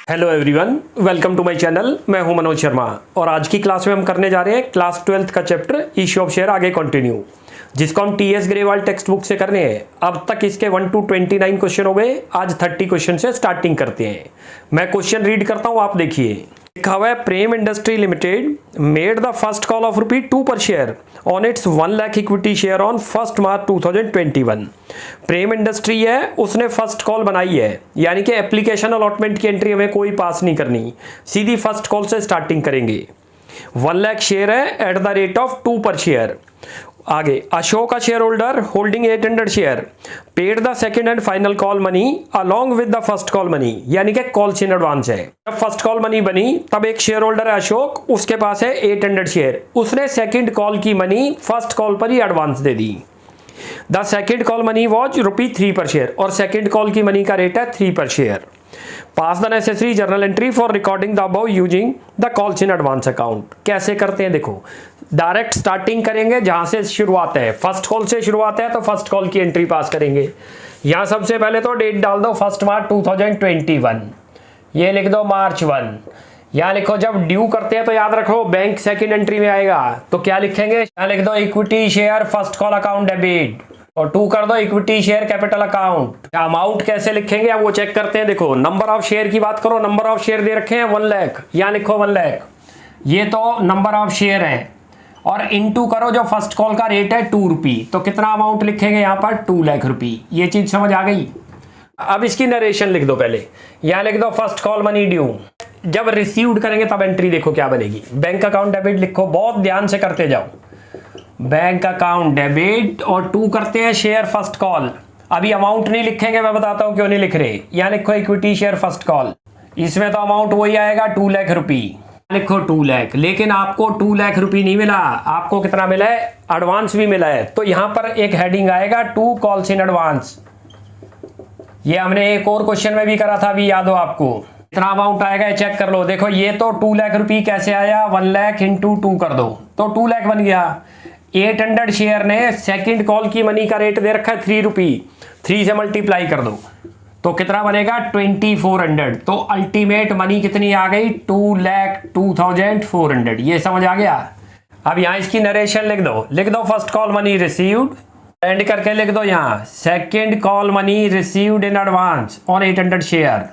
Hello everyone, welcome to my channel. मैं हूं मनोज शर्मा और आज की क्लास में हम करने जा रहे हैं क्लास 12th का चैप्टर इश्यू ऑफ शेयर आगे कंटिन्यू, जिसको हम टीएस ग्रेवाल टेक्स्ट बुक से करने हैं। अब तक इसके 1 to 29 क्वेश्चन हो गए। आज 30 क्वेश्चन से स्टार्टिंग करते हैं। मैं क्वेश्चन रीड करता हूं, आप देखिए। लिखा हुआ है, Prem industry limited made the first call of ₹2 per share on its 1 lakh equity share on 1 March 2021। Prem industry है, उसने फर्स्ट कॉल बनाई है, यानी कि एप्लीकेशन अलॉटमेंट की एंट्री हमें कोई पास नहीं करनी, सीधी फर्स्ट कॉल से स्टार्टिंग करेंगे। 1 लाख शेयर है at the rate of 2 per share. आगे, अशोक का share holder holding 800 share paid the second and final call money along with the first call money, यानी कि कॉल्स इन एडवांस है। जब फर्स्ट कॉल मनी बनी तब एक शेयर होल्डर है अशोक, उसके पास है 800 शेयर, उसने सेकंड कॉल की मनी फर्स्ट कॉल पर ही एडवांस दे दी। The second call money was ₹3 per share और सेकंड कॉल की मनी का रेट है 3 per share. Pass the necessary journal entry for recording the above using the calls in advance account. कैसे करते हैं देखो, डायरेक्ट स्टार्टिंग करेंगे जहां से शुरुआत है, फर्स्ट कॉल से शुरुआत है तो फर्स्ट कॉल की एंट्री पास करेंगे। यहां सबसे पहले तो डेट डाल दो 1 मार्च 2021, ये लिख दो मार्च 1। यहां लिखो जब ड्यू करते हैं तो याद रखो बैंक सेकंड एंट्री में आएगा, तो क्या लिखेंगे, यहां लिख दो equity share first call account debit और 2 कर दो equity share capital account. Amount कैसे लिखेंगे अब वो चेक करते हैं। देखो, नंबर ऑफ शेयर की बात करो, नंबर ऑफ शेयर दे रखे हैं 1 लाख, यहां लिखो 1 लाख, ये तो नंबर ऑफ शेयर है, और इनटू करो जो फर्स्ट कॉल का रेट है ₹2, तो कितना अमाउंट लिखेंगे यहाँ पर 2 लाख रुपए। ये चीज समझ आ गई। अब इसकी नरेशन लिख दो, पहले यहां लिख दो फर्स्ट कॉल मनी ड्यू, जब रिसीव्ड करेंगे तब एंट्री देखो क्या बनेगी। बैंक अकाउंट डेबिट लिखो, बहुत ध्यान से करते जाओ, बैंक अकाउंट डेबिट, और 2 करते हैं शेयर फर्स्ट कॉल। अभी अमाउंट नहीं लिखेंगे, मैं बताता हूं क्यों नहीं लिख रहे। यहां लिखो इक्विटी शेयर फर्स्ट कॉल, इसमें तो अमाउंट वही आएगा 2 लाख रुपए, लिखो 2 लाख। लेकिन आपको 2 लाख रुपए नहीं मिला, आपको कितना मिला है, एडवांस भी मिला है। तो यहां पर एक हेडिंग आएगा 2 कॉल्स इन एडवांस। ये हमने एक और क्वेश्चन में भी करा था, अभी याद हो आपको। कितना अमाउंट आएगा चेक कर लो। देखो ये तो 2 लाख रुपए कैसे आया, 1 लाख इंटू 2 कर दो तो 2 लाख बन गया। 800 शेयर ने सेकंड कॉल की मनी का रेट दे रखा है ₹3, 3 से मल्टीप्लाई कर दो तो कितना बनेगा 2400। तो अल्टीमेट मनी कितनी आ गई, 2,02,400। ये समझ आ गया। अब यहां इसकी नरेशन लिख दो first call money received, and करके लिख दो यहां second call money received in advance on 800 share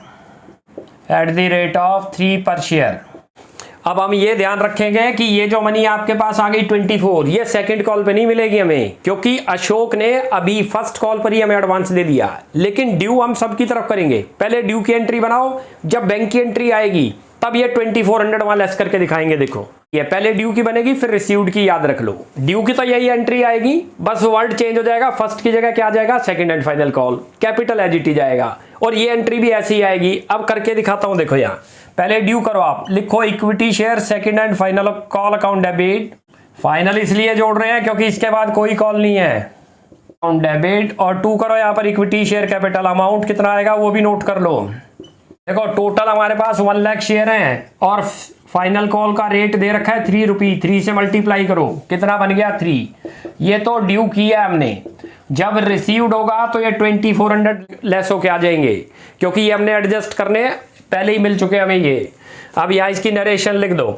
at the rate of 3 per share. अब हम ये ध्यान रखेंगे कि ये जो मनी आपके पास आ गई 24, ये सेकंड कॉल पे नहीं मिलेगी हमें, क्योंकि अशोक ने अभी फर्स्ट कॉल पर ही हमें एडवांस दे दिया। लेकिन ड्यू हम सबकी तरफ करेंगे। पहले ड्यू की एंट्री बनाओ, जब बैंक की एंट्री आएगी तब ये 2400 वहां लेस करके दिखाएंगे। देखो, ये पहले ड्यू की बनेगी फिर रिसीव्ड की, याद रख लो। ड्यू की तो यही एंट्री आएगी, बस वर्ड चेंज हो जाएगा, फर्स्ट की जगह क्या आ जाएगा, second and final call, capital as it is जाएगा, और ये एंट्री भी ऐसी ही आएगी। अब करके दिखाता हूं, देखो यहाँ पहले ड्यू करो, आप लिखो equity share second and final call account debit. Final इसलिए जोड़ रहे हैं क्योंकि इसके बाद कोई कॉल नहीं है, अकाउंट डेबिट, और 2 करो यहाँ पर इक्विटी शेयर कैपिटल। अमाउंट कितना आएगा वो भी नोट कर लो। देखो टोटल हमारे पास 1 लाख शेयर हैं और फाइनल कॉल का रेट दे रखा है ₹3, 3 से मल्टीप्लाई करो, कितना बन गया 3। ये तो ड्यू किया हमने, जब रिसीव्ड होगा तो ये 2400 लेस होके आ जाएंगे, क्योंकि ये हमने एडजस्ट करने पहले ही मिल चुके हमें ये। अब यहाँ इसकी नरेशन लिख दो,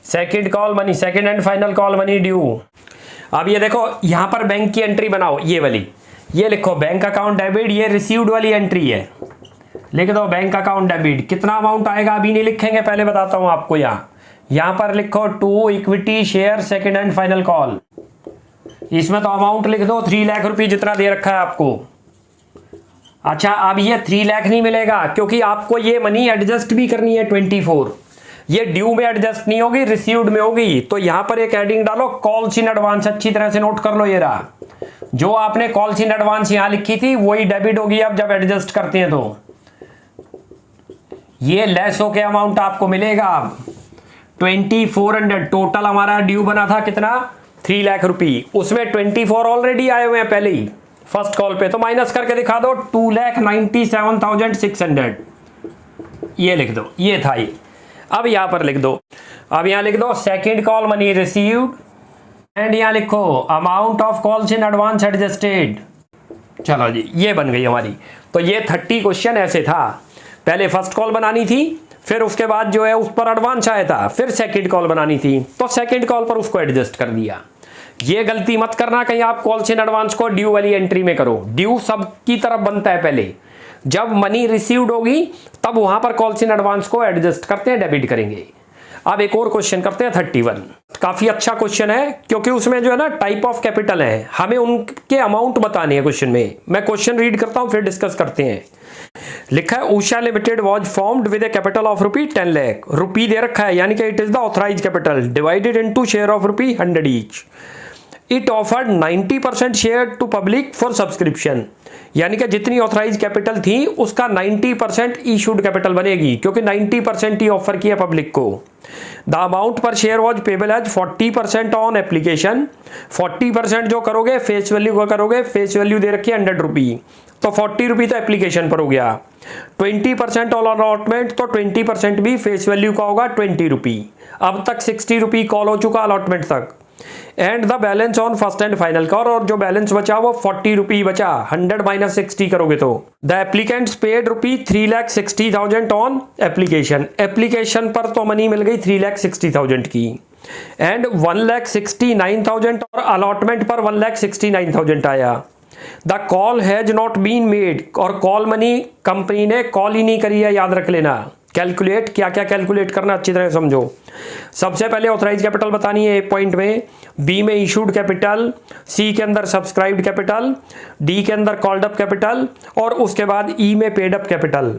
second call money, second and final call money due. अब ये देखो यहाँ पर बैंक की एंट्री बनाओ, ये वाली, ये लिखो बैंक अकाउंट डेबिट, ये रिसीव्ड वाली एंट्री है, लिख दो बैंक अकाउंट डेबिट। कितना अमाउंट आएगा अभी नहीं लिखेंगे, पहले बताता हूं आपको। यहां पर लिखो 2 equity share second and final call, इसमें तो अमाउंट लिख दो 3 लाख रुपए जितना दे रखा है आपको। अच्छा, अब ये 3 लाख नहीं मिलेगा क्योंकि आपको ये मनी एडजस्ट भी करनी है 24, ये ड्यू में एडजस्ट नहीं होगी, रिसीव्ड में होगी। तो यहां पर एक हेडिंग डालो कॉल्स इन एडवांस, अच्छी तरह से नोट कर लो। ये रहा, जो आपने कॉल्स इन एडवांस यहां लिखी थी वही डेबिट होगी अब जब एडजस्ट करते हैं, तो ये लेस होके अमाउंट आपको मिलेगा। अब 2400 टोटल हमारा ड्यू बना था कितना, 3 लाख रुपए, उसमें 24 ऑलरेडी आए हुए हैं पहले ही फर्स्ट कॉल पे, तो माइनस करके दिखा दो 2,97,600, ये लिख दो, ये था ये। अब यहां पर लिख दो, अब यहां लिख दो second call money received, and यहां लिखो amount of calls in advance adjusted. चलो जी, ये बन गई हमारी। तो ये 30 क्वेश्चन ऐसे था, पहले फर्स्ट कॉल बनानी थी, फिर उसके बाद जो है उस पर एडवांस आया था, फिर सेकंड कॉल बनानी थी तो सेकंड कॉल पर उसको एडजस्ट कर दिया। ये गलती मत करना कहीं आप कॉल्स इन एडवांस को ड्यू वाली एंट्री में करो। ड्यू सबकी तरफ बनता है, पहले जब मनी रिसीव्ड होगी तब वहां पर कॉल्स इन एडवांस को एडजस्ट करते हैं, डेबिट करेंगे। अब एक और क्वेश्चन करते हैं 31। काफी अच्छा क्वेश्चन है क्योंकि उसमें जो है ना टाइप ऑफ कैपिटल है, हमें उनके अमाउंट बताने हैं क्वेश्चन में। मैं क्वेश्चन रीड करता हूं फिर डिस्कस करते हैं। लिखा है Usha limited was formed with a capital of ₹10 lakh. Rupee दे रखा है यानी कि it is the authorised capital divided into share of ₹100 each. It offered 90% share to public for subscription, यानी कि जितनी ऑथराइज कैपिटल थी उसका 90% इशूड कैपिटल बनेगी क्योंकि 90% ही ऑफर किया पब्लिक को। The amount per share was payable as 40% on application. 40% जो करोगे फेस वैल्यू का करोगे, फेस वैल्यू दे रखी है ₹100 तो ₹40 तो एप्लीकेशन पर हो गया। 20% ऑन अलॉटमेंट तो 20% भी फेस वैल्यू का होगा ₹20। अब तक ₹60 कॉल हो चुका अलॉटमेंट तक। And the balance on first and final call, और जो बैलेंस बचा वो ₹40 बचा। 100 - 60 करोगे तो the applicants paid ₹3,60,000 on application. Application पर तो मनी मिल गई 3,60,000 की एंड 1,69,000 और अलॉटमेंट पर 1,69,000 आया। The call has not been made, और कॉल मनी कंपनी ने कॉल ही नहीं करी है, याद रख लेना। कैलकुलेट क्या क्या कैलकुलेट करना अच्छी तरह समझो। सबसे पहले ऑथराइज कैपिटल बतानी है एक पॉइंट में, बी में इशूड कैपिटल, सी के अंदर सब्सक्राइब्ड कैपिटल, डी के अंदर कॉल्ड अप कैपिटल और उसके बाद ई में पेड अप कैपिटल,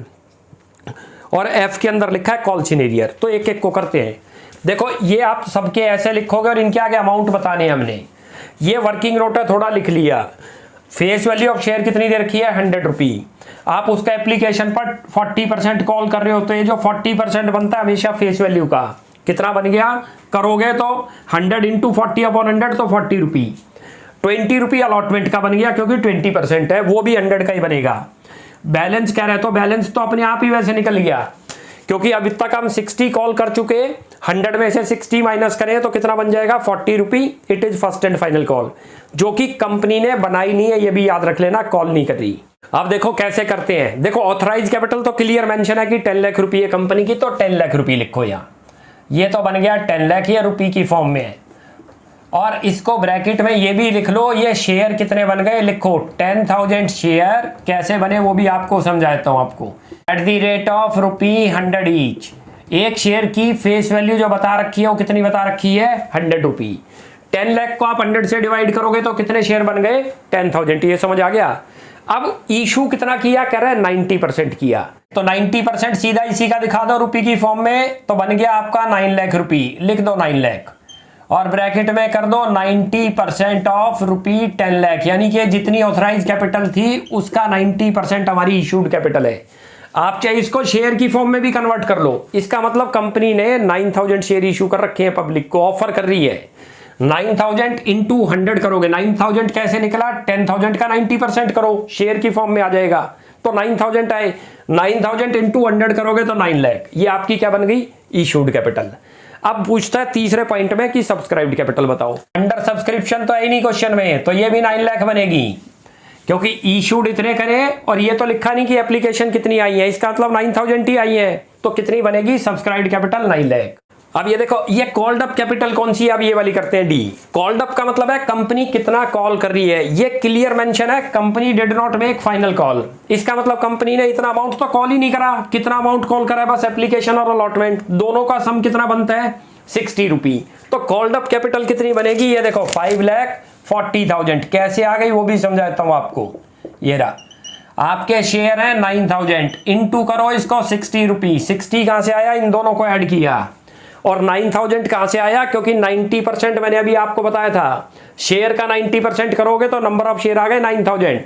और एफ के अंदर लिखा है कॉल सिनेरियर। तो एक एक को करते हैं। देखो ये आप सबके ऐसे लिखोगे और इनके आगे अमाउंट बताने हैं हमने। ये वर्किंग नोट है, थोड़ा लिख लिया। फेस वैल्यू ऑफ शेयर कितनी दे रखी है ₹100। आप उसका एप्लीकेशन पर 40% कॉल कर रहे हो तो ये जो 40% बनता है हमेशा फेस वैल्यू का कितना बन गया करोगे तो 100 × 40/100 तो ₹40। ₹20 अलॉटमेंट का बन गया क्योंकि 20% है, वो भी 100 का ही बनेगा। बैलेंस क्या रहे तो बैलेंस तो अपने आप ही वैसे निकल गया क्योंकि अभी तक हम 60 कॉल कर चुके। 100 में से 60 माइनस करें तो कितना बन जाएगा ₹40। It is first and final call, जो कि कंपनी ने बनाई नहीं है, ये भी याद रख लेना, कॉल नहीं कर रही। अब देखो कैसे करते हैं। देखो ऑथराइज कैपिटल तो क्लियर मेंशन है कि 10 लाख रुपये कंपनी की, तो 10 लाख रुपये लिखो यहाँ। ये तो बन गया 10 लाख, ये रुपये की फॉर्म में है। और इसको ब्रैकेट में ये भी लिख लो, ये शेयर कितने बन गए लिखो। 10,000 शेयर कैसे बने वो भी आपको समझाता हूं आपको। At the rate of ₹100 each. एक शेयर की फेस वैल्यू जो बता रखी है वो कितनी बता रखी है ₹100। 10 लाख को आप 100 से डिवाइड करोगे तो कितने शेयर बन गए 10,000। ये समझ आ गया। अब इशू कितना किया, कह रहा है 90% किया, तो 90% सीधा इसी का दिखा दो रुपये की फॉर्म में, तो बन गया आपका 9 लाख रुपये। लिख दो 9 लाख और ब्रैकेट में कर दो 90% ऑफ ₹10 लाख, यानी कि जितनी ऑथराइज कैपिटल थी उसका 90% हमारी इशूड कैपिटल है। आप चाहे इसको शेयर की फॉर्म में भी कन्वर्ट कर लो। इसका मतलब कंपनी ने 9,000 शेयर इशू कर रखे हैं, पब्लिक को ऑफर कर रही है। 9,000 × 100 करोगे, 9,000 कैसे निकला, 10,000 का 90% करो, शेयर की फॉर्म में आ जाएगा तो 9,000 आए। 9,000 × 100 करोगे तो 9 लाख। ये आपकी क्या बन गई, इशूड कैपिटल। अब पूछता है तीसरे पॉइंट में कि सब्सक्राइब्ड कैपिटल बताओ। अंडर सब्सक्रिप्शन तो है ही नहीं क्वेश्चन में, तो ये भी 9 लाख बनेगी क्योंकि इशूड इतने करें और ये तो लिखा नहीं कि एप्लीकेशन कितनी आई है, इसका मतलब 9,000 ही आई है, तो कितनी बनेगी सब्सक्राइब्ड कैपिटल 9 लाख। अब ये देखो, ये कॉल्ड अप कैपिटल कौन सी है, अब ये वाली करते हैं डी। कॉल्ड अप का मतलब है कंपनी कितना कॉल कर रही है। ये क्लियर मेंशन है company did not make final call. इसका मतलब कंपनी ने इतना अमाउंट तो कॉल ही नहीं करा। कितना अमाउंट कॉल करा है, बस एप्लीकेशन और अलॉटमेंट दोनों का सम कितना बनता है ₹60। तो कॉल्ड अप कैपिटल कितनी बनेगी, ये देखो 5,40,000। कैसे आ गई वो भी समझाता हूं आपको। ये रहा, आपके शेयर है 9,000, इंटू करो इसको ₹60। 60 कहां से आया, इन दोनों को ऐड किया, और 9,000 कहां से आया, क्योंकि 90% मैंने अभी आपको बताया था, शेयर का 90% करोगे तो नंबर ऑफ शेयर आ गए 9,000।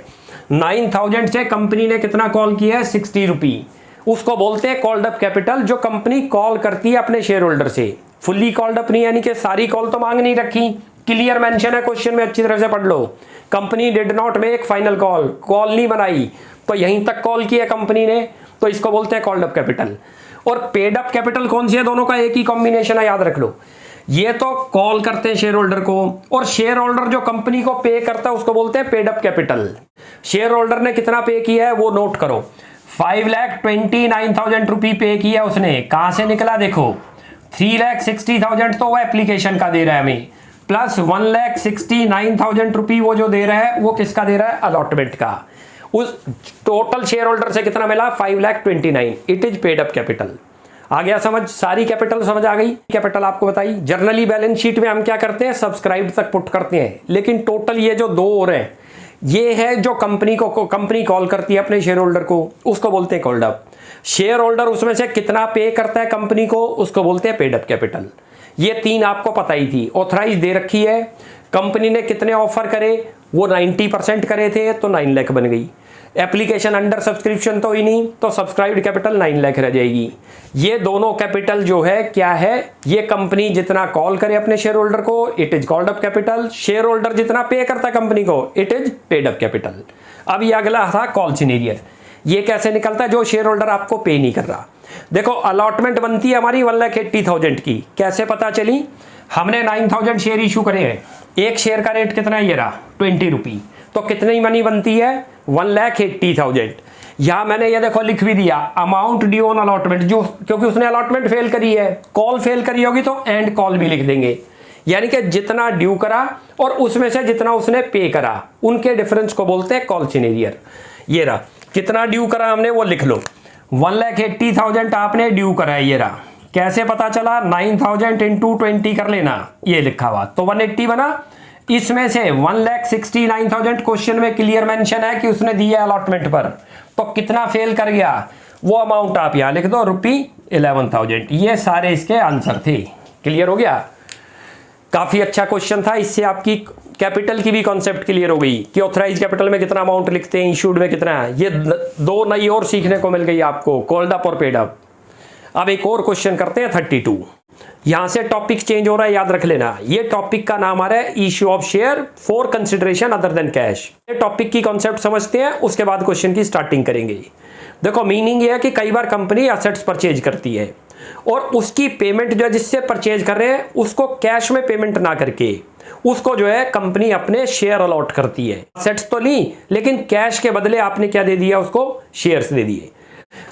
9,000 से कंपनी ने कितना कॉल किया है, ₹60। उसको बोलते हैं कॉल्ड अप कैपिटल, जो कंपनी कॉल करती है अपने शेयर होल्डर से। फुल्ली कॉल्ड अप नहीं, यानी कि सारी कॉल तो मांग नहीं रखी। क्लियर मेंशन है क्वेश्चन में, अच्छी तरह से पढ़ लो। Company did not make final call, call नहीं बनाई, तो यहीं तक कॉल किया कंपनी ने, तो इसको बोलते हैं कॉल्ड अप कैपिटल। और पेड अप कैपिटल कौन सी है, दोनों का एक ही कॉम्बिनेशन है, याद रख लो। ये तो कॉल करते हैं शेयर होल्डर को, और शेयर होल्डर जो कंपनी को पे करता है उसको बोलते हैं paid up capital. Share holder ने कितना पे किया है वो नोट करो, 5,29,000 रुपये पे किया उसने। कहां से निकला देखो, 3,60,000 तो वो एप्लीकेशन का दे रहा है हमें, प्लस 1,69,000 रुपये वो जो दे रहा है वो किसका दे रहा है, अलॉटमेंट का। उस टोटल शेयर होल्डर से कितना मिला, 5,29,000। It is paid up capital. आ गया समझ, सारी कैपिटल समझ आ गई। कैपिटल आपको बताई। जर्नली बैलेंस शीट में हम क्या करते हैं, सब्सक्राइब तक पुट करते हैं, लेकिन टोटल ये जो दो हो रहे हैं ये है जो कंपनी कॉल करती है अपने शेयर होल्डर को, उसको बोलते हैं कॉल्ड अप। शेयर होल्डर उसमें से कितना पे करता है कंपनी को, उसको बोलते हैं पेड अप कैपिटल। ये तीन आपको पता ही थी। ऑथराइज दे रखी है, कंपनी ने कितने ऑफर करे, वो 90% करे थे तो 9 लाख बन गई। एप्लीकेशन अंडर सब्सक्रिप्शन तो ही नहीं, तो सब्सक्राइब्ड कैपिटल 9 लाख रह जाएगी। ये दोनों कैपिटल जो है क्या है, ये कंपनी जितना कॉल करे अपने शेयर होल्डर को, it is called up capital. Share holder जितना पे करता है कंपनी को, it is paid up capital. अब ये अगला था कॉल सिनेरियर। ये कैसे निकलता है, जो शेयर होल्डर आपको पे नहीं कर रहा। देखो अलॉटमेंट बनती है हमारी 1,80,000 की। कैसे पता चली, हमने 9,000 शेयर इशू करे हैं, एक शेयर का रेट कितना है, ये रहा 20 रुपी, तो कितनी मनी बनती है, 1,80,000। यहां मैंने ये देखो लिख भी दिया, अमाउंट ड्यू ऑन अलॉटमेंट, जो क्योंकि उसने अलॉटमेंट फेल करी है, कॉल फेल करी होगी तो एंड कॉल भी लिख देंगे। यानी कि जितना ड्यू करा और उसमें से जितना उसने पे करा, उनके डिफरेंस को बोलते हैं कॉल सिनेरियर। ये रहा, कितना ड्यू करा हमने वो लिख लो, 1,80,000 आपने ड्यू करा है, ये रहा। कैसे पता चला, 9,000 इंटू 20 कर लेना, ये लिखा हुआ, तो 180 बना। इसमें से 1,69,000 क्वेश्चन में क्लियर मेंशन है कि उसने दिया अलॉटमेंट पर, तो कितना फेल कर गया, वो अमाउंट आप यहां लिख दो, ₹11,000। ये सारे इसके आंसर थे। क्लियर हो गया, काफी अच्छा क्वेश्चन था। इससे आपकी कैपिटल की भी कॉन्सेप्ट क्लियर हो गई कि ऑथराइज कैपिटल में कितना अमाउंट लिखते हैं, इशूड में कितना है। ये दो नई और सीखने को मिल गई आपको, कॉल्ड अप और पेड अप। अब एक और क्वेश्चन करते हैं 32। यहां से टॉपिक चेंज हो रहा है, याद रख लेना। ये टॉपिक का नाम आ रहा है issue of share for consideration other than cash. ये टॉपिक की कॉन्सेप्ट समझते हैं, उसके बाद क्वेश्चन की स्टार्टिंग करेंगे। देखो मीनिंग ये है कि कई बार कंपनी एसेट्स परचेज करती है और उसकी पेमेंट जो है जिससे परचेज कर रहे हैं उसको कैश में पेमेंट ना करके उसको जो है कंपनी अपने शेयर अलॉट करती है। एसेट्स तो ली, लेकिन कैश के बदले आपने क्या दे दिया, उसको शेयर्स दे दिए।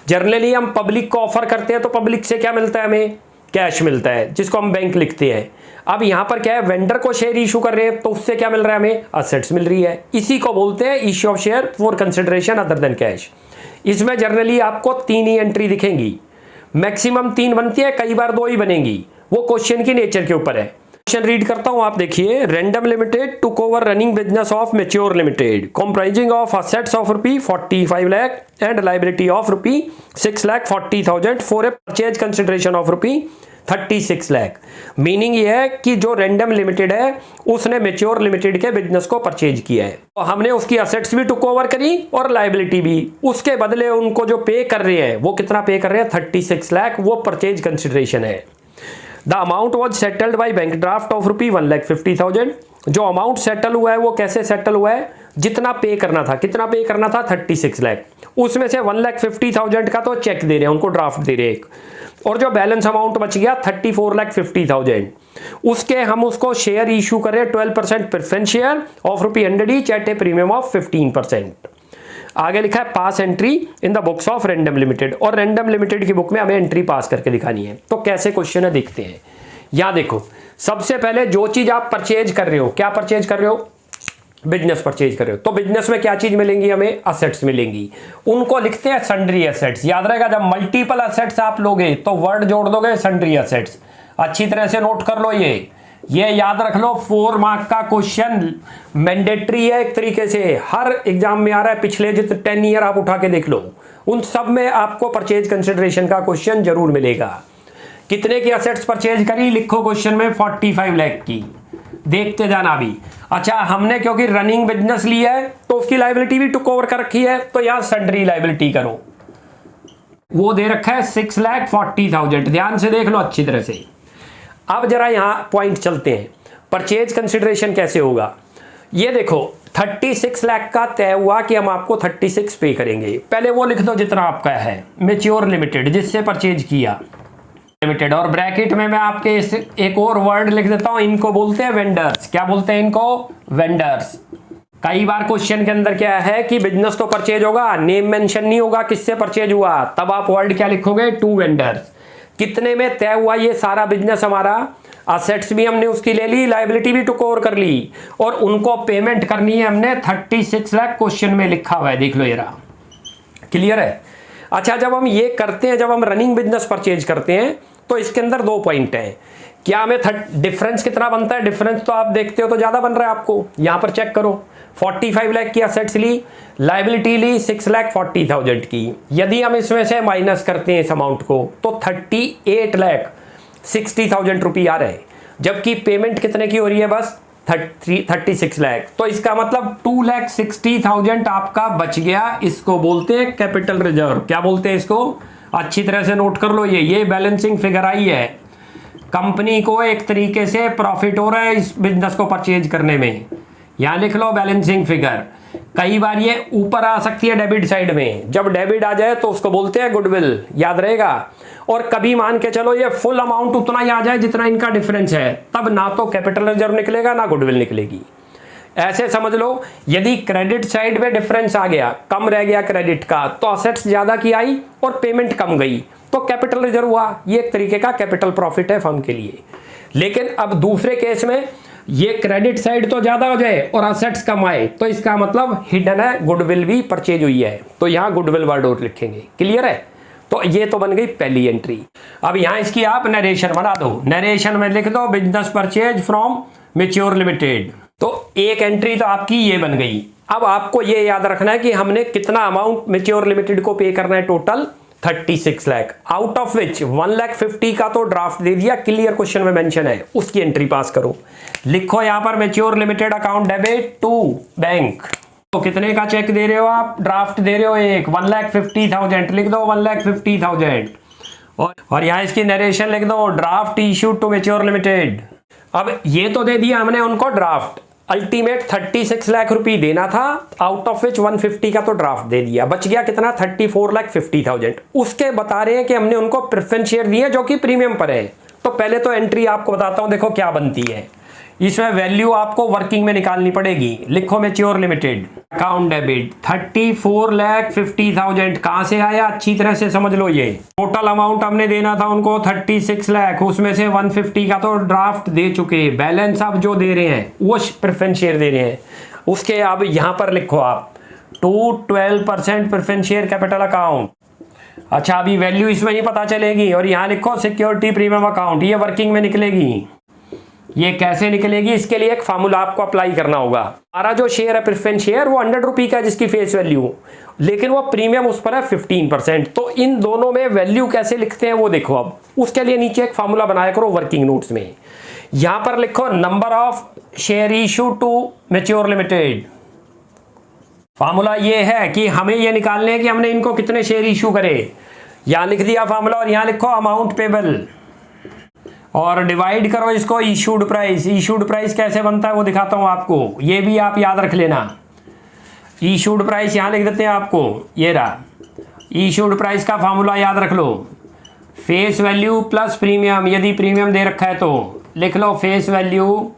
जनरली हम पब्लिक को ऑफर करते हैं तो पब्लिक से क्या मिलता है, हमें कैश मिलता है, जिसको हम बैंक लिखते हैं। अब यहां पर क्या है, वेंडर को शेयर इशू कर रहे हैं तो उससे क्या मिल रहा है, हमें एसेट्स मिल रही है। इसी को बोलते हैं issue of share for consideration other than cash. इसमें जनरली आपको 3 ही एंट्री दिखेंगी, मैक्सिमम 3 बनती है, कई बार 2 ही बनेंगी, वो क्वेश्चन की नेचर के ऊपर है। क्वेश्चन रीड करता हूं, आप देखिए। Random limited took over running business of mature limited comprising of assets of ₹45 lakh and liability of ₹6,40,000 for a purchase consideration of ₹36 lakh. Meaning ये है कि जो रैंडम लिमिटेड है उसने मैच्योर लिमिटेड के बिजनेस को परचेज किया है, तो हमने उसकी असेट्स भी टुक ओवर करी और लायबिलिटी भी। उसके बदले उनको जो पे कर रहे हैं वो कितना पे कर रहे हैं, 36 लाख, वो परचेज कंसिडरेशन है। The amount was settled by bank draft of ₹1,50,000। जो अमाउंट सेटल हुआ है वो कैसे सेटल हुआ है, जितना पे करना था, कितना पे करना था, 36 लाख, उसमें से 1,50,000 का तो चेक दे रहे हैं, उनको ड्राफ्ट दे रहे हैं एक, और जो बैलेंस अमाउंट बच गया 34,50,000, उसके हम उसको शेयर इशू करें 12% preference share of ₹100 each at a premium of 15%। आगे लिखा है pass entry in the books of random limited, और रैंडम लिमिटेड की बुक में हमें एंट्री पास करके दिखानी है। तो कैसे क्वेश्चन है देखते हैं। यहां देखो, सबसे पहले जो चीज आप परचेज कर रहे हो, क्या परचेज कर रहे हो, बिजनेस परचेज कर रहे हो, तो बिजनेस में क्या चीज मिलेंगी, हमें असेट्स मिलेंगी। उनको लिखते हैं सन्ड्री एसेट्स। याद रहेगा, जब मल्टीपल असेट्स आप लोगे तो वर्ड जोड़ दोगे सन्ड्री एसेट्स। अच्छी तरह से नोट कर लो, ये याद रख लो। 4 मार्क का क्वेश्चन मैंडेटरी है एक तरीके से, हर एग्जाम में आ रहा है। पिछले जितने 10 ईयर आप उठा के देख लो, उन सब में आपको परचेज कंसिडरेशन का क्वेश्चन जरूर मिलेगा। कितने की असेट्स परचेज करी, लिखो क्वेश्चन में 45 लाख की। देखते जाना भी। अच्छा, हमने क्योंकि रनिंग बिजनेस लिया है तो उसकी लायबिलिटी भी टुक ओवर कर रखी है, तो यहां सन्ड्री लायबिलिटी करो। वो दे रखा है 6,40,000। ध्यान से देख लो अच्छी तरह से। अब जरा यहां पॉइंट चलते हैं, परचेज कंसिडरेशन कैसे होगा। ये देखो 36 लाख का तय हुआ कि हम आपको 36 पे करेंगे। पहले वो लिख दो जितना आपका है, मैच्योर लिमिटेड जिससे परचेज किया लिमिटेड, और ब्रैकेट में मैं आपके एक और वर्ड लिख देता हूं, इनको बोलते हैं वेंडर्स। क्या बोलते हैं इनको, वेंडर्स। कई बार क्वेश्चन के अंदर क्या है कि बिजनेस तो परचेज होगा, नेम मेंशन नहीं होगा किससे परचेज हुआ, तब आप वर्ड क्या लिखोगे, टू वेंडर्स। कितने में तय हुआ ये सारा बिजनेस हमारा, असेट्स भी हमने उसकी ले ली, लायबिलिटी भी टुक ओवर कर ली, और उनको पेमेंट करनी है हमने 36 लाख, क्वेश्चन में लिखा हुआ है, देख लो ये रहा। क्लियर है। अच्छा, जब हम ये करते हैं, जब हम रनिंग बिजनेस परचेज करते हैं, तो इसके अंदर दो पॉइंट हैं। क्या हमें डिफरेंस कितना बनता है, डिफरेंस तो आप देखते हो तो ज्यादा बन रहा है आपको, यहां पर चेक करो। 45 लाख की असेट्स ली, लायबिलिटी ली 6,40,000 की। यदि हम इसमें से माइनस करते हैं इस अमाउंट को, तो 38,60,000 रुपये आ रहे हैं, जबकि पेमेंट कितने की हो रही है, बस 36 लाख। तो इसका मतलब 2,60,000 आपका बच गया। इसको बोलते हैं कैपिटल रिजर्व। क्या बोलते हैं इसको, अच्छी तरह से नोट कर लो। ये बैलेंसिंग फिगर आई है, कंपनी को एक तरीके से प्रॉफिट हो रहा है इस बिजनेस को परचेज करने में, यहां लिख लो बैलेंसिंग फिगर। कई बार ये ऊपर आ सकती है डेबिट साइड में, जब डेबिट आ जाए तो उसको बोलते हैं गुडविल, याद रहेगा। और कभी मान के चलो ये फुल अमाउंट उतना ही आ जाए जितना इनका डिफरेंस है, तब ना तो कैपिटल रिजर्व निकलेगा ना गुडविल निकलेगी। ऐसे समझ लो, यदि क्रेडिट साइड में डिफरेंस आ गया, कम रह गया क्रेडिट का, तो असेट्स ज्यादा की आई और पेमेंट कम गई, तो कैपिटल रिजर्व हुआ। ये एक तरीके का कैपिटल प्रॉफिट है फर्म के लिए। लेकिन अब दूसरे केस में ये क्रेडिट साइड तो ज्यादा हो जाए और असेट्स कम आए, तो इसका मतलब हिडन है, गुडविल भी परचेज हुई है, तो यहां गुडविल वर्ड और लिखेंगे। क्लियर है। तो ये तो बन गई पहली एंट्री। अब यहां इसकी आप नरेशन बना दो, नरेशन में लिख दो business purchase from mature limited. तो एक एंट्री तो आपकी ये बन गई। अब आपको ये याद रखना है कि हमने कितना अमाउंट मैच्योर लिमिटेड को पे करना है, total 36 lakh, out of which 1,50,000 का तो ड्राफ्ट दे दिया, क्लियर क्वेश्चन में मेंशन है, उसकी एंट्री पास करो। लिखो यहां पर mature limited account debit to bank. तो कितने का चेक दे रहे हो आप, ड्राफ्ट दे रहे हो एक 1,50,000, लिख दो 1,50,000। और यहां इसकी नरेशन लिख दो, draft issued to mature limited. अब ये तो दे दिया हमने उनको ड्राफ्ट, अल्टीमेट 36 लाख रुपए देना था, आउट ऑफ विच 150 का तो ड्राफ्ट दे दिया, बच गया कितना 34,50,000। उसके बता रहे हैं कि हमने उनको प्रेफरेंस शेयर दिए जो कि प्रीमियम पर है। तो पहले तो एंट्री आपको बताता हूं, देखो क्या बनती है। इसमें वैल्यू आपको वर्किंग में निकालनी पड़ेगी। लिखो मैच्योर लिमिटेड अकाउंट डेबिट 34,50,000 कहां से आया, अच्छी तरह से समझ लो। ये टोटल अमाउंट हमने देना था उनको 36 लाख, उसमें से 150 का तो ड्राफ्ट दे चुके, बैलेंस आप जो दे रहे हैं वो प्रेफरेंस शेयर दे रहे हैं। उसके अब यहां पर लिखो आप 12% प्रेफरेंस शेयर कैपिटल अकाउंट। अच्छा, अभी वैल्यू इसमें नहीं पता चलेगी, और यहां लिखो सिक्योरिटी प्रीमियम अकाउंट, ये वर्किंग में निकलेगी। ये कैसे निकलेगी, इसके लिए एक फार्मूला आपको अप्लाई करना होगा। हमारा जो शेयर है प्रेफरेंस शेयर, वो 100 रुपये का जिसकी फेस वैल्यू, लेकिन वो प्रीमियम उस पर है 15%। तो इन दोनों में वैल्यू कैसे लिखते हैं वो देखो। अब उसके लिए नीचे एक फार्मूला बनाया करो वर्किंग नोट्स में। यहां पर लिखो number of share issue to mature limited. Formula ये है कि हमें ये निकालने हैं कि हमने इनको कितने शेयर इशू करे। यहां लिख दिया फार्मूला, और यहां लिखो अमाउंट पेबल, और डिवाइड करो इसको इशूड प्राइस। इशूड प्राइस कैसे बनता है वो दिखाता हूं आपको, ये भी आप याद रख लेना। इशूड प्राइस यहां लिख देते हैं आपको, ये रहा इशूड प्राइस का फार्मूला, याद रख लो। फेस वैल्यू प्लस प्रीमियम, यदि प्रीमियम दे रखा है तो लिख लो फेस वैल्यू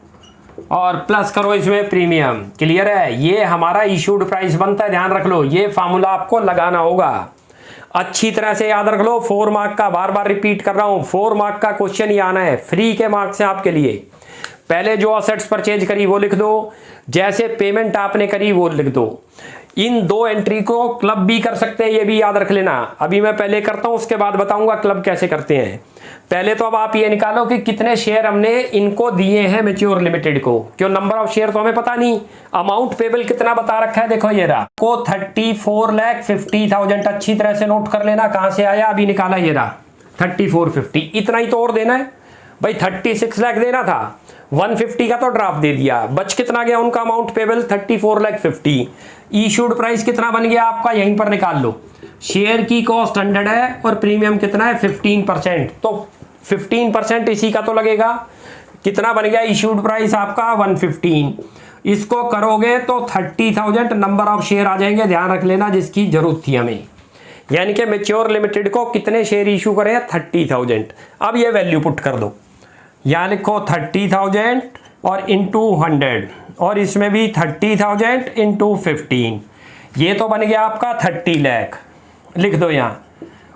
और प्लस करो इसमें प्रीमियम। क्लियर है। ये हमारा इशूड प्राइस बनता है, ध्यान रख लो। ये फार्मूला आपको लगाना होगा, अच्छी तरह से याद रख लो। 4 मार्क का, बार बार रिपीट कर रहा हूं, 4 मार्क का क्वेश्चन ही आना है, फ्री के मार्क्स हैं आपके लिए। पहले जो असेट्स परचेज करी वो लिख दो, जैसे पेमेंट आपने करी वो लिख दो। इन दो एंट्री को क्लब भी कर सकते हैं, ये भी याद रख लेना। अभी मैं पहले करता हूं, उसके बाद बताऊंगा क्लब कैसे करते हैं। पहले तो अब आप ये निकालो कि कितने शेयर हमने इनको दिए हैं मैच्योर लिमिटेड को, क्यों नंबर ऑफ शेयर तो हमें पता नहीं। अमाउंट पेबल कितना बता रखा है, देखो ये रहा को 34,50,000। अच्छी तरह से नोट कर लेना कहां से आया, अभी निकाला, ये रहा 3450। इतना ही तो और देना है भाई, 36 लाख देना था, 150 का तो ड्राफ्ट दे दिया, बच कितना गया उनका अमाउंट पेबल 34,50,000। इशूड प्राइस कितना बन गया आपका, यहीं पर निकाल लो। शेयर की कॉस्ट 100 है और प्रीमियम कितना है 15%, तो 15% इसी का तो लगेगा। कितना बन गया इशूड प्राइस आपका 115। इसको करोगे तो 30,000 नंबर ऑफ शेयर आ जाएंगे, ध्यान रख लेना, जिसकी जरूरत थी हमें। यानी कि मैच्योर लिमिटेड को कितने शेयर इशू करे, 30,000। अब ये वैल्यू पुट कर दो, यहां लिखो 30,000 और इंटू 100, और इसमें भी 30,000 इंटू 15, ये तो बन गया आपका 30 लाख, लिख दो यहाँ,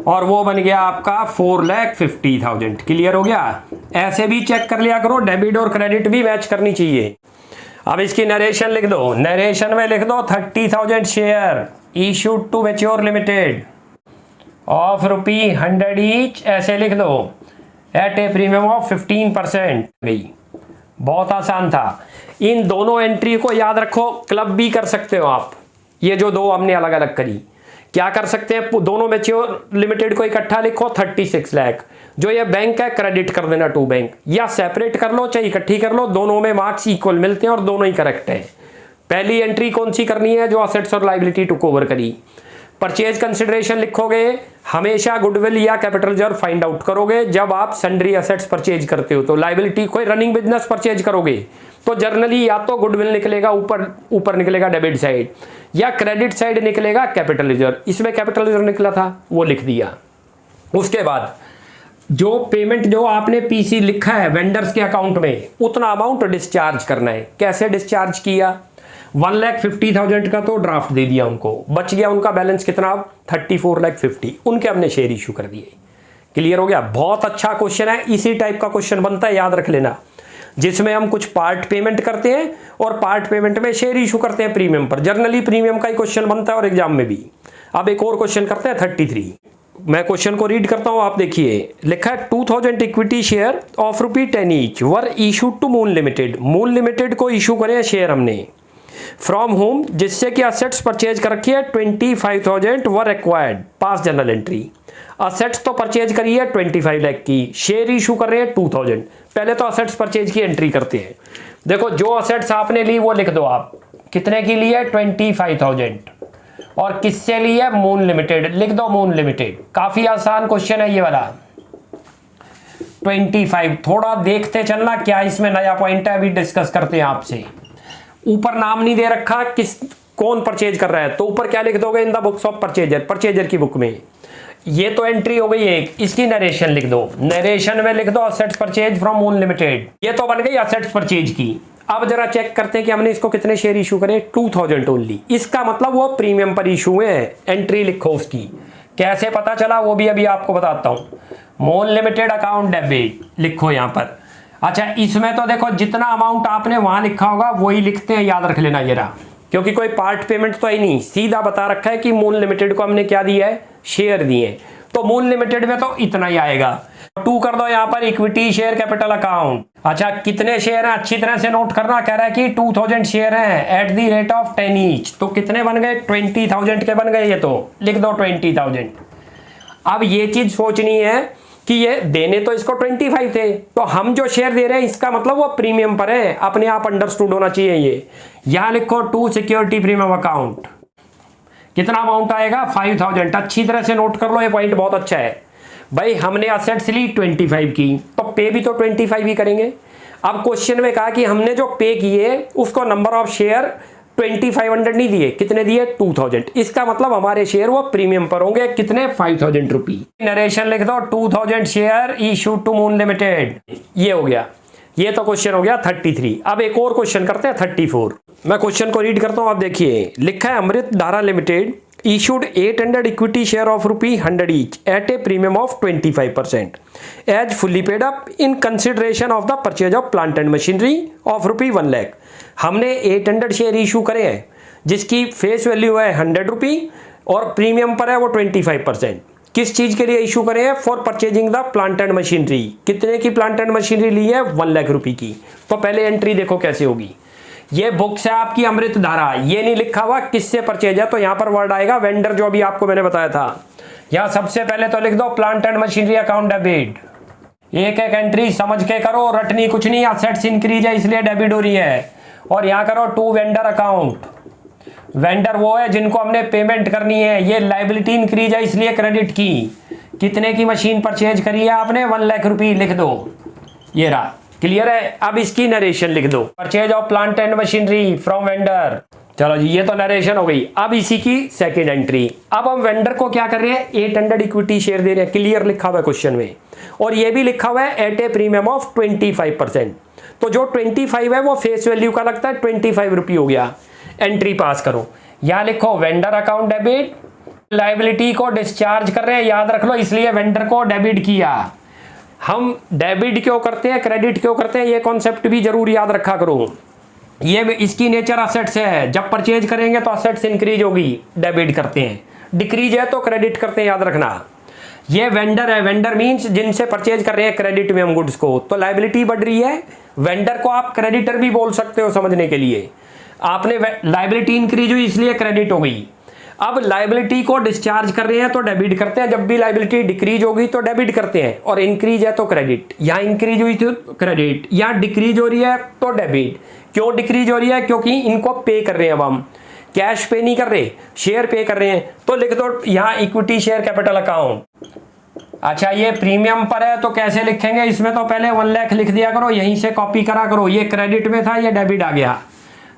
और वो बन गया आपका 4,50,000। क्लियर हो गया। ऐसे भी चेक कर लिया करो, डेबिट और क्रेडिट भी मैच करनी चाहिए। अब इसकी नरेशन लिख दो, नरेशन में लिख दो 30,000 share issued to mature limited of ₹100 each, ऐसे लिख दो, एट ए प्रीमियम ऑफ 15%। गई, बहुत आसान था। इन दोनों एंट्री को याद रखो, क्लब भी कर सकते हो आप। ये जो दो हमने अलग अलग करी, क्या कर सकते हैं, दोनों मैच्योर लिमिटेड को इकट्ठा लिखो 36 लाख, जो ये बैंक है क्रेडिट कर देना टू बैंक, या सेपरेट कर लो चाहे इकट्ठी कर लो, दोनों में मार्क्स इक्वल मिलते हैं और दोनों ही करेक्ट है। पहली एंट्री कौन सी करनी है, जो असेट्स और लायबिलिटी टुक ओवर करी। परचेज कंसिडरेशन लिखोगे, हमेशा गुडविल या कैपिटल रिजर्व फाइंड आउट करोगे जब आप सन्ड्री एसेट्स परचेज करते हो। तो लायबिलिटी, कोई रनिंग बिजनेस परचेज करोगे तो जर्नली या तो गुडविल निकलेगा, ऊपर निकलेगा डेबिट साइड, या क्रेडिट साइड निकलेगा कैपिटल रिजर्व। इसमें कैपिटल रिजर्व निकला था, वो लिख दिया। उसके बाद जो पेमेंट जो आपने पीसी लिखा है वेंडर्स के अकाउंट में, उतना अमाउंट डिस्चार्ज करना है। कैसे डिस्चार्ज किया, 1,50,000 का तो ड्राफ्ट दे दिया उनको, बच गया उनका बैलेंस कितना, 34,50,000, उनके हमने शेयर इशू कर दिए। क्लियर हो गया। बहुत अच्छा क्वेश्चन है, इसी टाइप का क्वेश्चन बनता है, याद रख लेना, जिसमें हम कुछ पार्ट पेमेंट करते हैं और पार्ट पेमेंट में शेयर इशू करते हैं प्रीमियम पर। जनरली प्रीमियम का ही क्वेश्चन बनता है और एग्जाम में भी। अब एक और क्वेश्चन करते हैं 33। मैं क्वेश्चन को रीड करता हूं, आप देखिए। लिखा है 2,000 equity share of ₹10 each were issued to moon limited. Moon limited को इशू करे शेयर हमने, फ्रॉम होम, जिससे कि असेट्स परचेज कर रखी है 25,000 were acquired. Pass general entry, assets तो परचेज करी है 25 लाख की, शेयर इशू कर रहे हैं 2,000। पहले तो असेट्स परचेज की एंट्री करते हैं। देखो, जो असेट्स आपने ली वो लिख दो आप, कितने की ली है, 25,000, और किससे ली है, मून लिमिटेड, लिख दो मून लिमिटेड। काफी आसान क्वेश्चन है ये वाला। 25, थोड़ा देखते चलना क्या इसमें नया पॉइंट है, अभी डिस्कस करते हैं आपसे। ऊपर नाम नहीं दे रखा, कौन परचेज कर रहा है, तो ऊपर क्या लिख दोगे, इन the books of purchaser, purchaser की बुक में। ये तो एंट्री हो गई एक, इसकी नरेशन लिख दो। नरेशन में लिख दो assets purchase from moon limited. ये तो बन गई असेट्स परचेज की। अब जरा चेक करते हैं कि हमने इसको कितने शेयर इशू करे, 2,000 ओनली। इसका मतलब वो प्रीमियम पर इशू हुए हैं। एंट्री लिखो उसकी, कैसे पता चला वो भी अभी आपको बताता हूँ। मून लिमिटेड अकाउंट डेबिट लिखो यहाँ पर। अच्छा, इसमें तो देखो जितना अमाउंट आपने वहां लिखा होगा वही लिखते हैं, याद रख लेना जरा, क्योंकि कोई पार्ट पेमेंट तो है नहीं, सीधा बता रखा है कि मून लिमिटेड को हमने क्या दिया है, शेयर दिए। तो मून लिमिटेड में तो इतना ही आएगा। 2 कर दो यहाँ पर, इक्विटी शेयर कैपिटल अकाउंट। अच्छा, कितने शेयर हैं अच्छी तरह से नोट करना। कह रहा है कि 2,000 शेयर हैं at the rate of 10 each, तो कितने बन गए, 20,000 के बन गए। ये तो लिख दो 20,000। अब ये चीज सोचनी है कि ये देने तो इसको 25 थे, तो हम जो शेयर दे रहे हैं इसका मतलब वो प्रीमियम पर है, अपने आप अंडरस्टूड होना चाहिए ये। यहां लिखो 2 सिक्योरिटी प्रीमियम अकाउंट, कितना अमाउंट आएगा, 5,000। अच्छी तरह से नोट कर लो, ये पॉइंट बहुत अच्छा है भाई। हमने असेट्स ली 25 की, तो पे भी तो 25 ही करेंगे। अब क्वेश्चन में कहा कि हमने जो पे किए उसको नंबर ऑफ शेयर 2,500 नहीं दिए, कितने दिए, 2,000। इसका मतलब हमारे शेयर वो प्रीमियम पर होंगे, कितने, 5,000 रुपी। नरेशन लिख दो 2,000 share issued to moon limited. ये हो गया, ये तो क्वेश्चन हो गया 33। अब एक और क्वेश्चन करते हैं 34। मैं क्वेश्चन को रीड करता हूं, आप देखिए। लिखा है अमृत धारा limited issued 800 equity share of ₹100 each at a premium of 25% as fully paid up in consideration of the purchase of plant and machinery of ₹1 lakh। हमने 800 शेयर इशू करे हैं जिसकी फेस वैल्यू है 100 रुपी और प्रीमियम पर है वो 25%। किस चीज के लिए इशू करे हैं, for purchasing the plant and machinery. कितने की प्लांट एंड मशीनरी ली है, 1 लाख रुपी की। तो पहले एंट्री देखो कैसे होगी। ये बुक्स है आपकी अमृत धारा, ये नहीं लिखा हुआ किससे परचेज है, तो यहां पर वर्ड आएगा वेंडर, जो अभी आपको मैंने बताया था। यहां सबसे पहले तो लिख दो plant and machinery account debit. एक एक एंट्री समझ के करो, रटनी कुछ नहीं। असेट्स इंक्रीज है इसलिए डेबिट हो रही है। और यहां करो 2 वेंडर अकाउंट। वेंडर वो है जिनको हमने पेमेंट करनी है। ये लायबिलिटी इंक्रीज है इसलिए क्रेडिट की। कितने की मशीन परचेज करी है आपने, 1 लाख रुपी, लिख दो। ये रहा, क्लियर है। अब इसकी नरेशन लिख दो। Purchase of plant and machinery from vendor, चलो जी, ये तो नरेशन हो गई। अब इसी की सेकंड एंट्री। अब हम वेंडर को क्या कर रहे हैं, 800 इक्विटी शेयर दे रहे हैं, क्लियर लिखा हुआ है क्वेश्चन में, और ये भी लिखा हुआ है एट ए प्रीमियम ऑफ 25%। तो जो 25 है वो फेस वैल्यू का लगता है 25 रुपये हो गया। एंट्री पास करो, यहाँ लिखो वेंडर अकाउंट डेबिट, लाइबिलिटी को डिस्चार्ज कर रहे हैं, याद रख लो, इसलिए वेंडर को डेबिट किया। हम डेबिट क्यों करते हैं, क्रेडिट क्यों करते हैं, ये कॉन्सेप्ट भी जरूर याद रखा करो। ये इसकी नेचर असेट्स है, जब परचेज करेंगे तो असेट्स इंक्रीज होगी, डेबिट करते हैं, डिक्रीज है तो क्रेडिट करते हैं, याद रखना। ये वेंडर है, वेंडर मींस जिनसे परचेज कर रहे हैं क्रेडिट में हम गुड्स को, तो लाइबिलिटी बढ़ रही है। वेंडर को आप क्रेडिटर भी बोल सकते हो समझने के लिए। आपने लाइबिलिटी इंक्रीज हुई इसलिए क्रेडिट हो गई। अब लाइबिलिटी को डिस्चार्ज कर रहे हैं तो डेबिट करते हैं, जब भी लाइबिलिटी डिक्रीज होगी तो डेबिट करते हैं, और इंक्रीज है तो क्रेडिट। यहाँ इंक्रीज हुई तो क्रेडिट, यहाँ डिक्रीज हो रही है तो डेबिट। क्यों डिक्रीज हो रही है, क्योंकि इनको पे कर रहे हैं, अब हम कैश पे नहीं कर रहे, शेयर पे कर रहे हैं। तो लिख दो यहाँ इक्विटी शेयर कैपिटल अकाउंट। अच्छा, ये प्रीमियम पर है तो कैसे लिखेंगे, इसमें तो पहले 1 लाख लिख दिया करो, यहीं से कॉपी करा करो। ये क्रेडिट में था, ये डेबिट आ गया।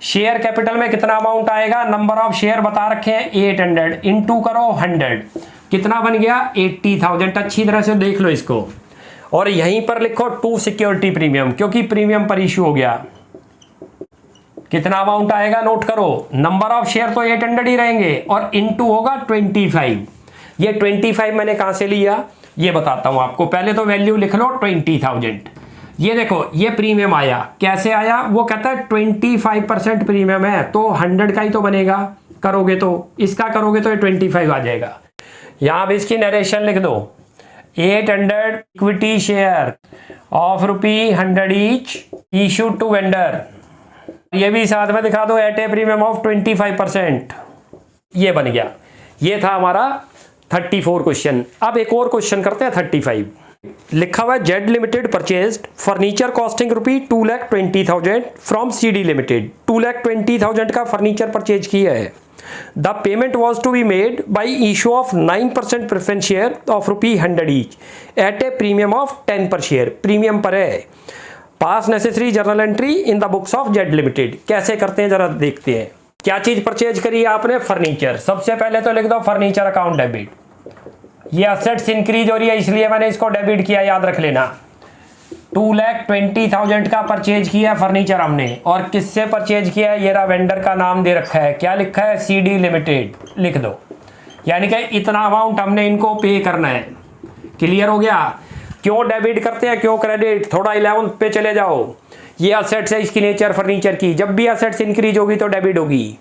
शेयर कैपिटल में कितना अमाउंट आएगा, नंबर ऑफ शेयर बता रखे हैं 800, इंटू करो 100, कितना बन गया 80,000। अच्छी तरह से देख लो इसको, और यहीं पर लिखो टू सिक्योरिटी प्रीमियम, क्योंकि प्रीमियम पर इश्यू हो गया। कितना अमाउंट आएगा नोट करो, नंबर ऑफ शेयर तो 800 ही रहेंगे, और इंटू होगा 25। ये 25 मैंने कहां से लिया ये बताता हूं आपको, पहले तो वैल्यू लिख लो 20,000। ये देखो ये प्रीमियम आया, कैसे आया, वो कहता है 25% प्रीमियम है तो 100 का ही तो बनेगा, करोगे तो इसका करोगे तो ये 25 आ जाएगा। यहां भी इसकी नरेशन लिख दो, 800 equity share of ₹100 each issued to vendor. ये भी साथ में दिखा दो, एट ए प्रीमियम ऑफ 25%। ये बन गया, ये था हमारा 34 क्वेश्चन। अब एक और क्वेश्चन करते हैं 35। लिखा हुआ है Z limited purchased furniture costing ₹220,000 from CD limited. 220,000 का फर्नीचर परचेज किया है। The payment was to be made by issue of 9% preference share of ₹100 each at a premium of 10 per share. Premium पर है। Pass necessary journal entry in the books of Z limited. कैसे करते हैं जरा देखते हैं। क्या चीज परचेज करी आपने, फर्नीचर। सबसे पहले तो लिख दो फर्नीचर अकाउंट डेबिट। ये असेट्स इंक्रीज हो रही है इसलिए मैंने इसको डेबिट किया, याद रख लेना। 220,000 का परचेज किया फर्नीचर हमने, और किससे परचेज किया है, ये रहा वेंडर का नाम दे रखा है, क्या लिखा है सीडी लिमिटेड, लिख दो। यानी कि इतना अमाउंट हमने इनको पे करना है। क्लियर हो गया। क्यों डेबिट करते हैं क्यों क्रेडिट, थोड़ा 11th पे चले जाओ। ये असेट्स है, इसकी नेचर फर्नीचर की, जब भी असेट्स इंक्रीज होगी तो डेबिट होगी।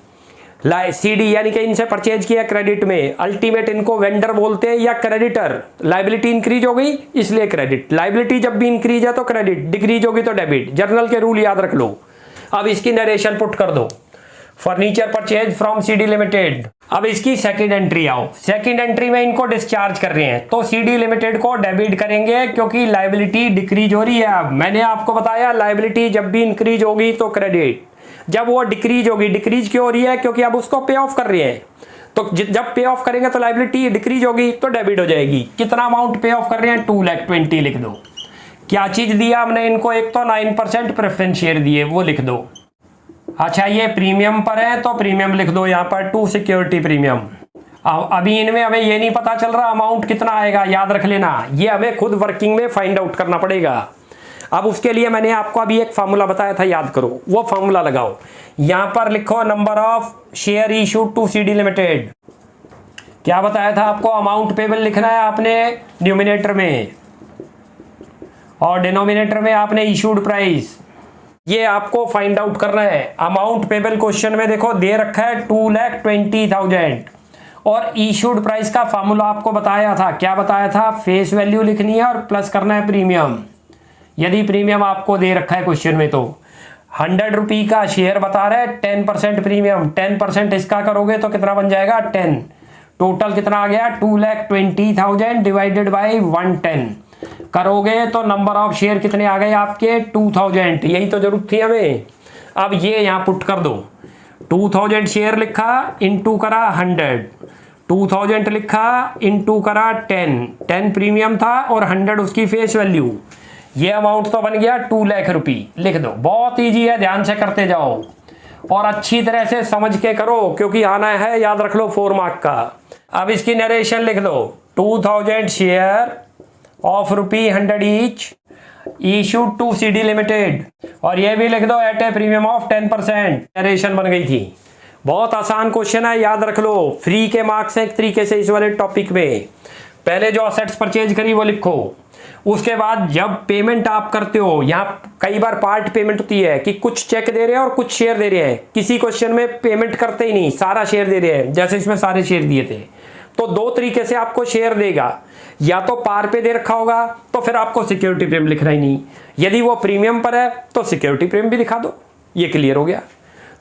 सीडी यानी कि इनसे परचेज किया क्रेडिट में, अल्टीमेट इनको वेंडर बोलते हैं या क्रेडिटर। लाइबिलिटी इंक्रीज हो गई इसलिए क्रेडिट, लाइबिलिटी जब भी इंक्रीज है तो क्रेडिट, डिक्रीज होगी तो डेबिट। जर्नल के रूल याद रख लो। अब इसकी नरेशन पुट कर दो, furniture purchase from CD limited. अब इसकी सेकंड एंट्री आओ। सेकंड एंट्री में इनको डिस्चार्ज कर रहे हैं तो सीडी लिमिटेड को डेबिट करेंगे, क्योंकि लाइबिलिटी डिक्रीज हो रही है। अब मैंने आपको बताया लाइबिलिटी जब भी इंक्रीज होगी तो क्रेडिट, जब वो डिक्रीज होगी, डिक्रीज क्यों हो रही है, क्योंकि अब उसको पे ऑफ कर रहे हैं। तो जब पे ऑफ करेंगे तो लाइबिलिटी डिक्रीज होगी तो डेबिट हो जाएगी। कितना अमाउंट पे ऑफ कर रहे हैं, 220,000 लिख दो। क्या चीज दिया हमने इनको, एक तो 9% प्रेफरेंस शेयर दिए, वो लिख दो। अच्छा, ये प्रीमियम पर है तो प्रीमियम लिख दो यहाँ पर, टू सिक्योरिटी प्रीमियम। अभी इनमें हमें ये नहीं पता चल रहा अमाउंट कितना आएगा, याद रख लेना, ये हमें खुद वर्किंग में फाइंड आउट करना पड़ेगा। अब उसके लिए मैंने आपको अभी एक फार्मूला बताया था, याद करो, वो फार्मूला लगाओ। यहां पर लिखो number of share issued to CD limited. क्या बताया था आपको, अमाउंट पेबल लिखना है आपने न्यूमिनेटर में, और डिनोमिनेटर में आपने इशूड प्राइस। ये आपको फाइंड आउट करना है। अमाउंट पेबल क्वेश्चन में देखो दे रखा है 220,000, और इशूड प्राइस का फार्मूला आपको बताया था। क्या बताया था, फेस वैल्यू लिखनी है और प्लस करना है प्रीमियम। यदि प्रीमियम आपको दे रखा है क्वेश्चन में तो 100 रुपये का शेयर बता रहा है, 10% प्रीमियम, 10% इसका करोगे तो कितना बन जाएगा 10। टोटल कितना आ गया 220,000 डिवाइडेड बाई 110 करोगे तो नंबर ऑफ शेयर कितने आ गए आपके 2000। यही तो जरूरत थी हमें। अब ये यहाँ पुट कर दो, 2000 शेयर लिखा इंटू करा 100, 2000 लिखा इंटू करा 10 प्रीमियम था और 100 उसकी फेस वैल्यू। ये अमाउंट तो बन गया 2 लाख रुपये, लिख दो। बहुत ईजी है, ध्यान से करते जाओ। और अच्छी तरह से समझ के करो, क्योंकि आना है, याद रख लो 4 मार्क का। अब इसकी नरेशन लिख दो, 2000 share of ₹100 each issued to CD limited, और ये भी लिख दो at a premium of 10%। Narration बन गई थी। बहुत आसान क्वेश्चन है, याद रख लो, फ्री के मार्क्स हैं एक तरीके से इस वाले टॉपिक में। पहले जो असेट्स परचेज करी वो लिखो, उसके बाद जब पेमेंट आप करते हो, यहाँ कई बार पार्ट पेमेंट होती है कि कुछ चेक दे रहे हैं और कुछ शेयर दे रहे हैं। किसी क्वेश्चन में पेमेंट करते ही नहीं, सारा शेयर दे रहे हैं, जैसे इसमें सारे शेयर दिए थे। तो 2 तरीके से आपको शेयर देगा, या तो पार पे दे रखा होगा तो फिर आपको सिक्योरिटी प्रीमियम लिखना ही नहीं, यदि वो प्रीमियम पर है तो सिक्योरिटी प्रीमियम भी दिखा दो। ये क्लियर हो गया।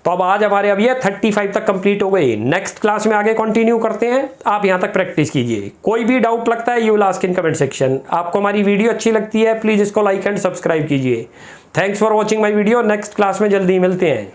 तो अब आज हमारे अब ये 35 तक कंप्लीट हो गए। नेक्स्ट क्लास में आगे कंटिन्यू करते हैं, आप यहां तक प्रैक्टिस कीजिए। कोई भी डाउट लगता है you will ask in comment section. आपको हमारी वीडियो अच्छी लगती है प्लीज इसको लाइक एंड सब्सक्राइब कीजिए। Thanks for watching my video. Next class में जल्दी मिलते हैं।